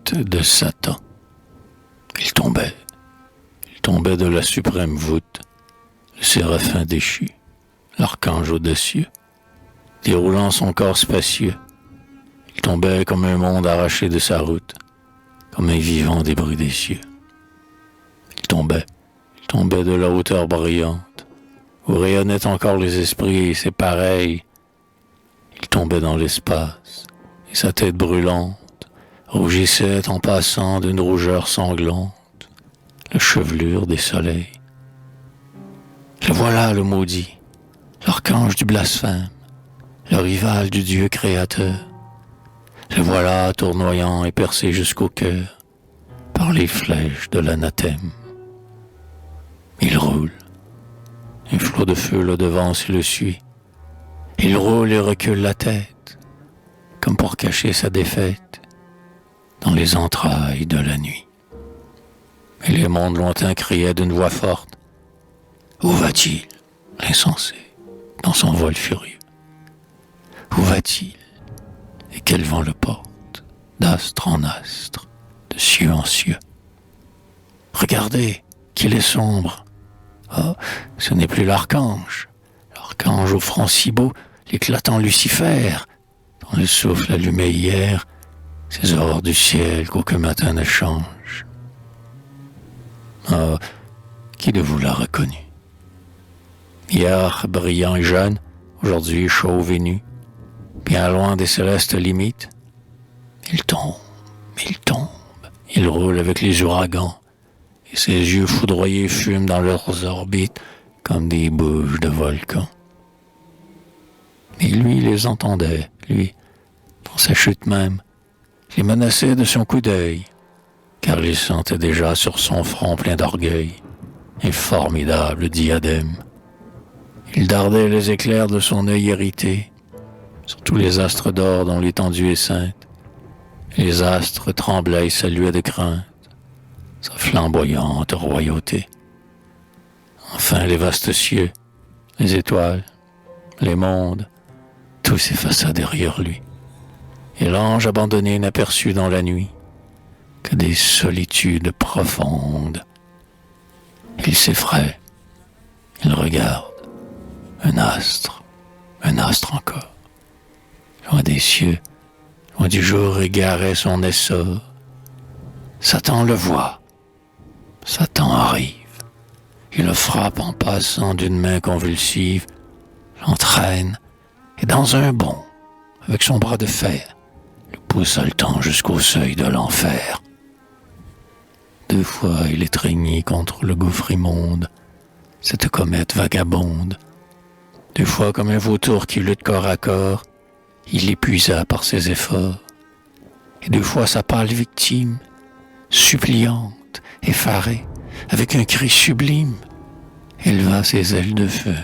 tête de Satan. Il tombait de la suprême voûte, le séraphin déchu, l'archange audacieux, déroulant son corps spacieux. Il tombait comme un monde arraché de sa route, comme un vivant débris des cieux. Il tombait de la hauteur brillante, où rayonnaient encore les esprits, et c'est pareil. Il tombait dans l'espace, et sa tête brûlante rougissait en passant d'une rougeur sanglante la chevelure des soleils. Le voilà, le maudit, l'archange du blasphème, le rival du Dieu créateur. Le voilà tournoyant et percé jusqu'au cœur par les flèches de l'anathème. Il roule, un flot de feu le devance et le suit. Il roule et recule la tête, comme pour cacher sa défaite dans les entrailles de la nuit. Et les mondes lointains criaient d'une voix forte: où va-t-il, l'insensé, dans son vol furieux? Où va-t-il, et quel vent le porte, d'astre en astre, de cieux en cieux? Regardez, qu'il est sombre. Ah, ce n'est plus l'archange au front si beau, l'éclatant Lucifer, dont le souffle allumait hier ces aurores du ciel qu'aucun matin ne change. Ah, qui de vous l'a reconnu? Hier brillant et jeune, aujourd'hui chauve et nu, bien loin des célestes limites. Il tombe, il roule avec les ouragans, et ses yeux foudroyés fument dans leurs orbites comme des bouches de volcans. Et lui les entendait, lui, dans sa chute même, les menaçait de son coup d'œil, car il sentait déjà sur son front plein d'orgueil un formidable diadème. Il dardait les éclairs de son œil irrité sur tous les astres d'or dont l'étendue est sainte. Les astres tremblaient et saluaient de crainte sa flamboyante royauté. Enfin les vastes cieux, les étoiles, les mondes, tout s'effaça derrière lui. Et l'ange abandonné n'aperçut dans la nuit que des solitudes profondes. Il s'effraie, il regarde, un astre encore. Loin des cieux, loin du jour égarait son essor. Satan le voit, Satan arrive. Il le frappe en passant d'une main convulsive, l'entraîne, et dans un bond, avec son bras de fer, le pousse haletant jusqu'au seuil de l'enfer. 2 fois il étreignit contre le gouffre immonde cette comète vagabonde. 2 fois comme un vautour qui lutte corps à corps, il l'épuisa par ses efforts. Et 2 fois sa pâle victime, suppliante, effarée, avec un cri sublime, éleva ses ailes de feu.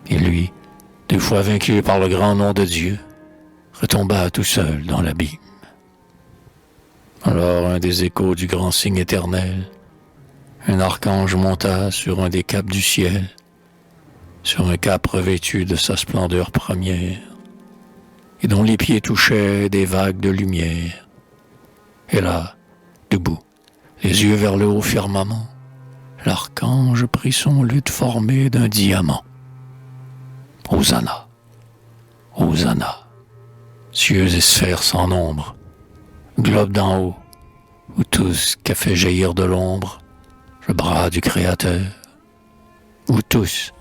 Et lui, 2 fois vaincu par le grand nom de Dieu, retomba tout seul dans l'abîme. Alors un des échos du grand signe éternel, un archange monta sur un des caps du ciel, sur un cap revêtu de sa splendeur première, et dont les pieds touchaient des vagues de lumière. Et là, debout, les yeux vers le haut firmament, l'archange prit son luth formé d'un diamant. Hosanna, Hosanna, cieux et sphères sans nombre, globe d'en haut, où tous qu'a fait jaillir de l'ombre le bras du Créateur, où tous,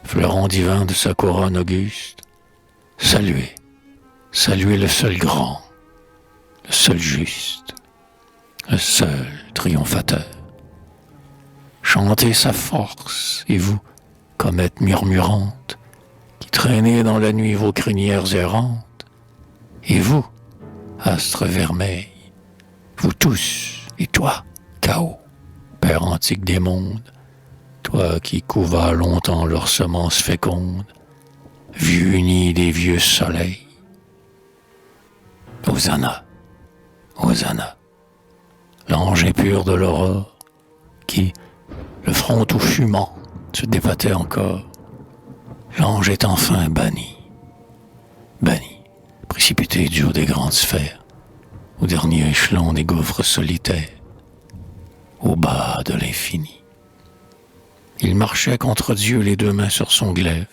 fleurons divins de sa couronne auguste, saluez le seul grand, le seul juste, le seul triomphateur. Chantez sa force, et vous, comète murmurante, qui traînez dans la nuit vos crinières errantes, et vous, astre vermeil, vous tous, et toi, Chaos, père antique des mondes, toi qui couvas longtemps leurs semences fécondes, vieux uni des vieux soleils. Hosanna, Hosanna, l'ange impur de l'aurore, qui, le front tout fumant, se débattait encore. L'ange est enfin banni, précipité du haut des grandes sphères, au dernier échelon des gouffres solitaires, au bas de l'infini. Il marchait contre Dieu les deux mains sur son glaive.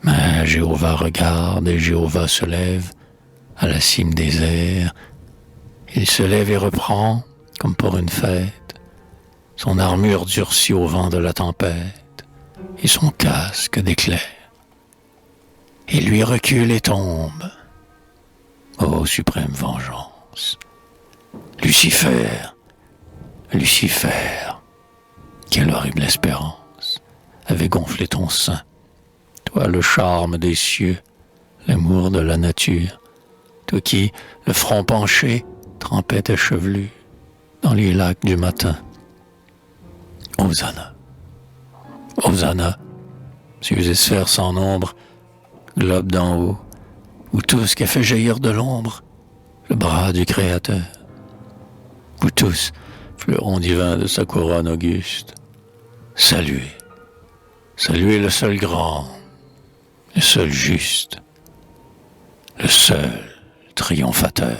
Mais Jéhovah regarde et Jéhovah se lève à la cime des airs. Il se lève et reprend, comme pour une fête, son armure durcie au vent de la tempête et son casque d'éclairs. Il lui recule et tombe. Ô suprême vengeance! Lucifer, Lucifer, quelle horrible espérance avait gonflé ton sein, toi le charme des cieux, l'amour de la nature, toi qui, le front penché, trempais tes chevelus dans les lacs du matin. Hosanna, Hosanna, cieux et sphères sans nombre, globe d'en haut, où tout ce qui a fait jaillir de l'ombre, le bras du Créateur. Vous tous, fleurons divins de sa couronne auguste, saluez, saluez le seul grand, le seul juste, le seul triomphateur.